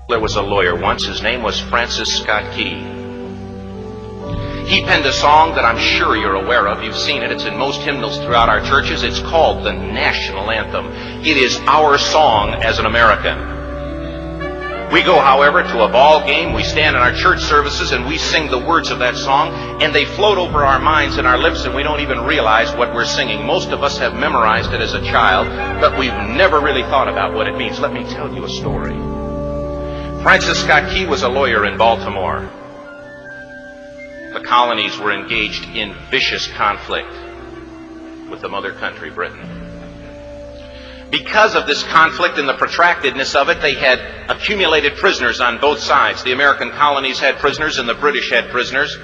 There was a lawyer once. His name was Francis Scott Key. He penned a song that I'm sure you're aware of. You've seen it. It's in most hymnals throughout our churches. It's called the national anthem. It is our song as an American. We go, however, to a ball game. We stand in our church services and we sing the words of that song, and they float over our minds and our lips, and we don't even realize what we're singing. Most of us have memorized it as a child, but we've never really thought about what it means. Let me tell you a story. Francis Scott Key was a lawyer in Baltimore. The colonies were engaged in vicious conflict with the mother country, Britain. Because of this conflict and the protractedness of it, they had accumulated prisoners on both sides. The American colonies had prisoners and the British had prisoners.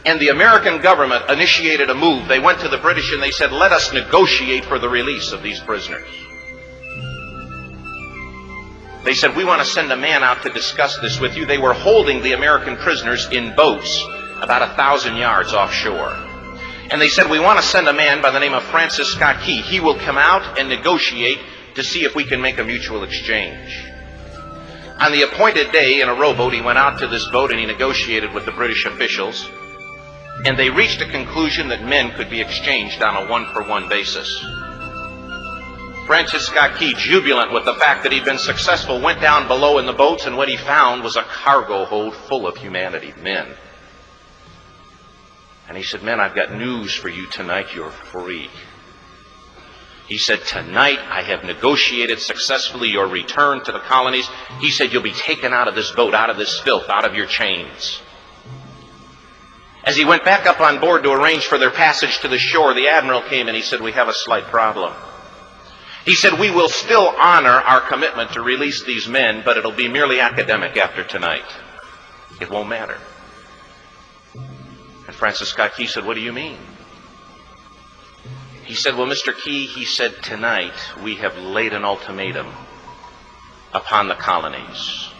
And the American government initiated a move. They went to the British and they said, let us negotiate for the release of these prisoners. They said, we want to send a man out to discuss this with you. They were holding the American prisoners in boats about 1,000 yards offshore. And they said, we want to send a man by the name of Francis Scott Key. He will come out and negotiate to see if we can make a mutual exchange. On the appointed day, in a rowboat, he went out to this boat and he negotiated with the British officials. And they reached a conclusion that men could be exchanged on a one-for-one basis. Francis Scott Key, jubilant with the fact that he'd been successful, went down below in the boats, and what he found was a cargo hold full of humanity, men. And he said, men, I've got news for you tonight. You're free. He said, tonight I have negotiated successfully your return to the colonies. He said, you'll be taken out of this boat, out of this filth, out of your chains. As he went back up on board to arrange for their passage to the shore, the admiral came and he said, we have a slight problem. He said, we will still honor our commitment to release these men, but it'll be merely academic after tonight. It won't matter. And Francis Scott Key said, what do you mean? He said, well, Mr. Key, he said, tonight we have laid an ultimatum upon the colonies.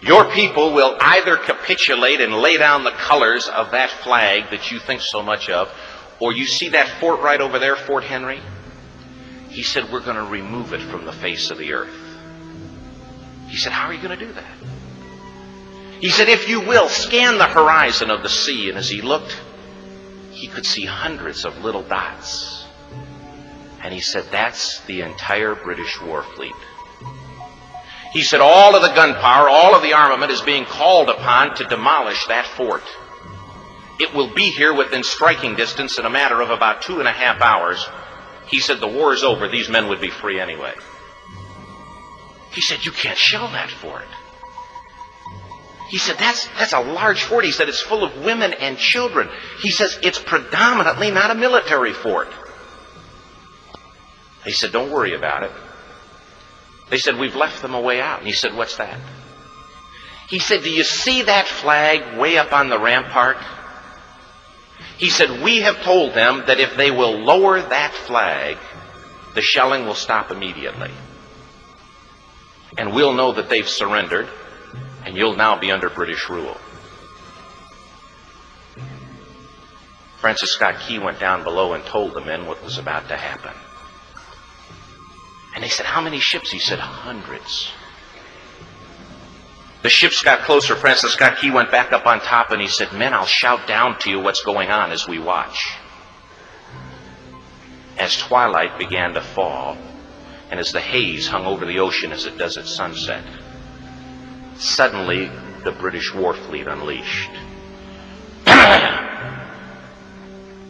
Your people will either capitulate and lay down the colors of that flag that you think so much of, or you see that fort right over there, Fort Henry? He said, we're going to remove it from the face of the earth. He said, how are you going to do that? He said, if you will, scan the horizon of the sea. And as he looked, he could see hundreds of little dots. And he said, that's the entire British war fleet. He said, all of the gunpowder, all of the armament is being called upon to demolish that fort. It will be here within striking distance in a matter of about 2.5 hours. He said, the war is over. These men would be free anyway. He said, you can't shell that fort. He said, that's a large fort. He said, it's full of women and children. He says, it's predominantly not a military fort. He said, don't worry about it. They said, we've left them a way out. And he said, what's that? He said, do you see that flag way up on the rampart? He said, we have told them that if they will lower that flag, the shelling will stop immediately. And we'll know that they've surrendered, and you'll now be under British rule. Francis Scott Key went down below and told the men what was about to happen. And they said, how many ships? He said, hundreds. The ships got closer. Francis Scott Key went back up on top and he said, men, I'll shout down to you what's going on as we watch. As twilight began to fall, and as the haze hung over the ocean as it does at sunset, suddenly the British war fleet unleashed.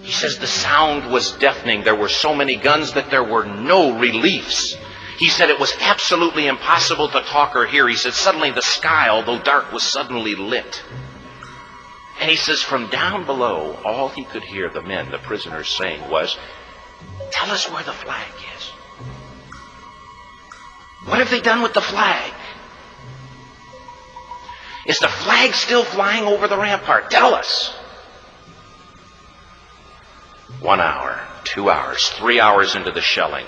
He says the sound was deafening. There were so many guns that there were no reliefs. He said it was absolutely impossible to talk or hear. He said suddenly the sky, although dark, was suddenly lit. And he says from down below, all he could hear the men, the prisoners, saying was, tell us where the flag is. What have they done with the flag? Is the flag still flying over the rampart? Tell us. 1 hour, 2 hours, 3 hours into the shelling,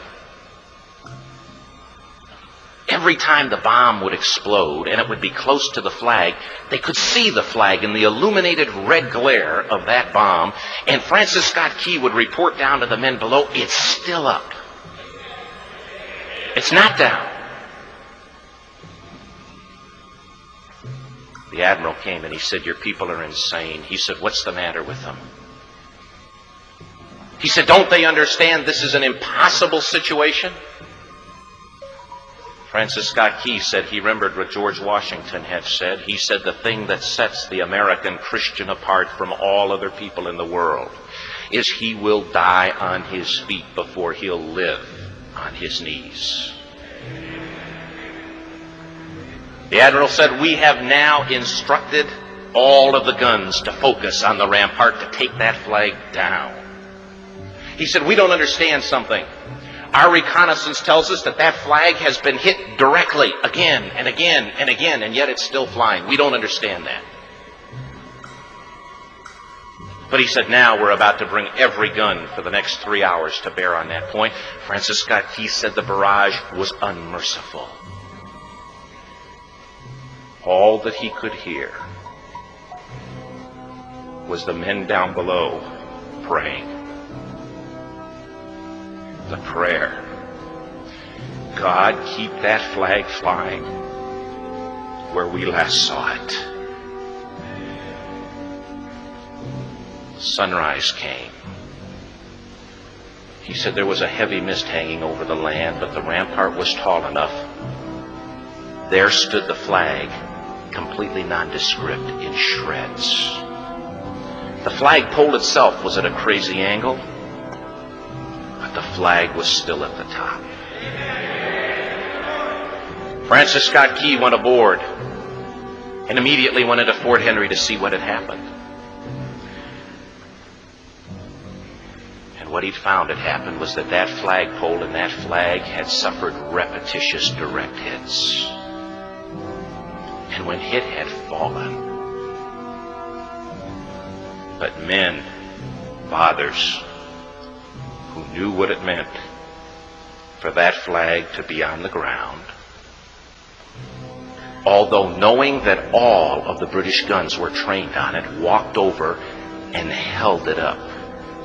every time the bomb would explode and it would be close to the flag, they could see the flag in the illuminated red glare of that bomb, and Francis Scott Key would report down to the men below, it's still up. It's not down. The admiral came and he said, "Your people are insane." He said, "What's the matter with them?" He said, "Don't they understand this is an impossible situation?" Francis Scott Key said he remembered what George Washington had said. He said, "The thing that sets the American Christian apart from all other people in the world is he will die on his feet before he'll live on his knees." The admiral said, "We have now instructed all of the guns to focus on the rampart to take that flag down." He said, "We don't understand something. Our reconnaissance tells us that that flag has been hit directly again and again and again, and yet it's still flying. We don't understand that." But he said, "Now we're about to bring every gun for the next 3 hours to bear on that point." Francis Scott Key said the barrage was unmerciful. All that he could hear was the men down below praying. The prayer, "God, keep that flag flying where we last saw it." Sunrise came. He said there was a heavy mist hanging over the land, but the rampart was tall enough. There stood the flag, completely nondescript, in shreds. The flagpole itself was at a crazy angle, but the flag was still at the top. Francis Scott Key went aboard and immediately went into Fort Henry to see what had happened. And what he'd found had happened was that that flagpole and that flag had suffered repetitious direct hits. And when it had fallen, but men, fathers, who knew what it meant for that flag to be on the ground, although knowing that all of the British guns were trained on it, walked over and held it up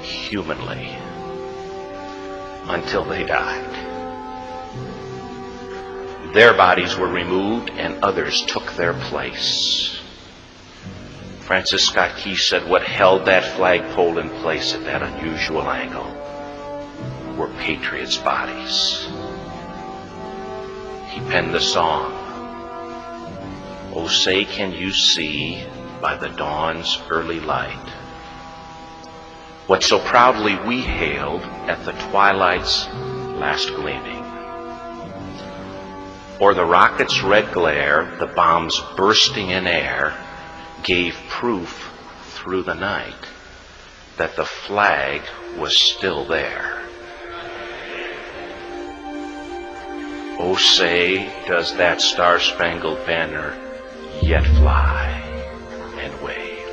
humanly until they died. Their bodies were removed and others took their place. Francis Scott Key said what held that flagpole in place at that unusual angle were patriots' bodies. He penned the song, "Oh, say can you see by the dawn's early light what so proudly we hailed at the twilight's last gleaming? Or the rocket's red glare, the bombs bursting in air, gave proof through the night that the flag was still there. Oh, say, does that star-spangled banner yet fly and wave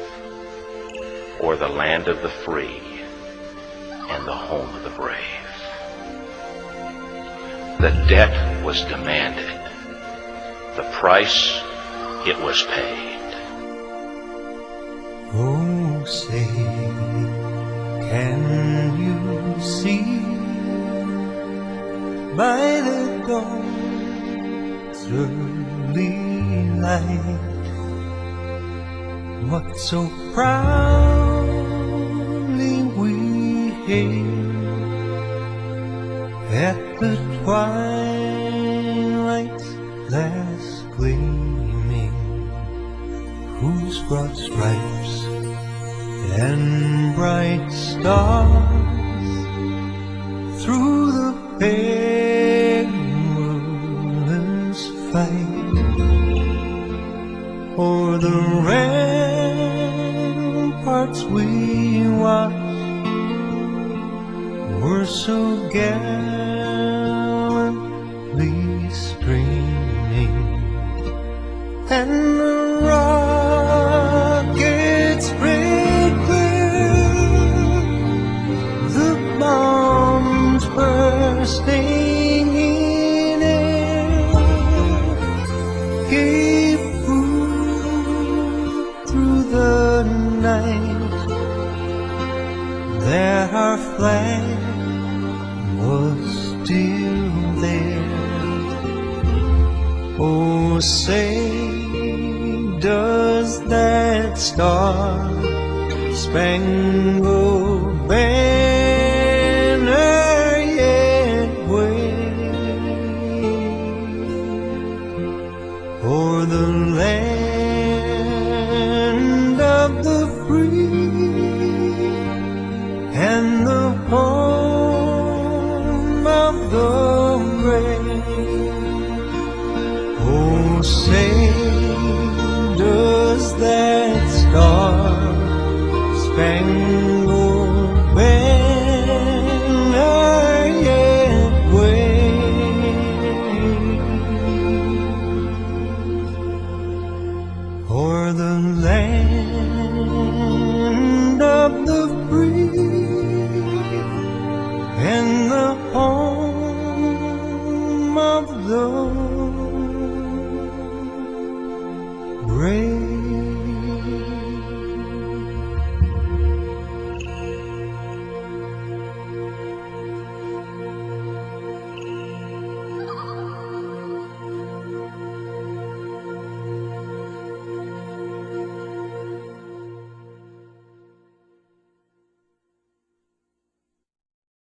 o'er the land of the free and the home of the brave?" The debt was demanded. The price, it was paid. Oh, say, can you see by the dawn's early light what so proudly we hailed at the twilight's last gleaming, whose broad stripes and bright stars through the perilous fight o'er the ramparts we watched were so gallantly streaming, and the rockets break clear, the bombs bursting in air gave proof through the night that our flag was still there. Oh, say, does does that star-spangled banner yet wave o'er the land of the free and the home of the brave? Oh, say, does that star-spangled banner yet wave o'er the land of the free and the home of the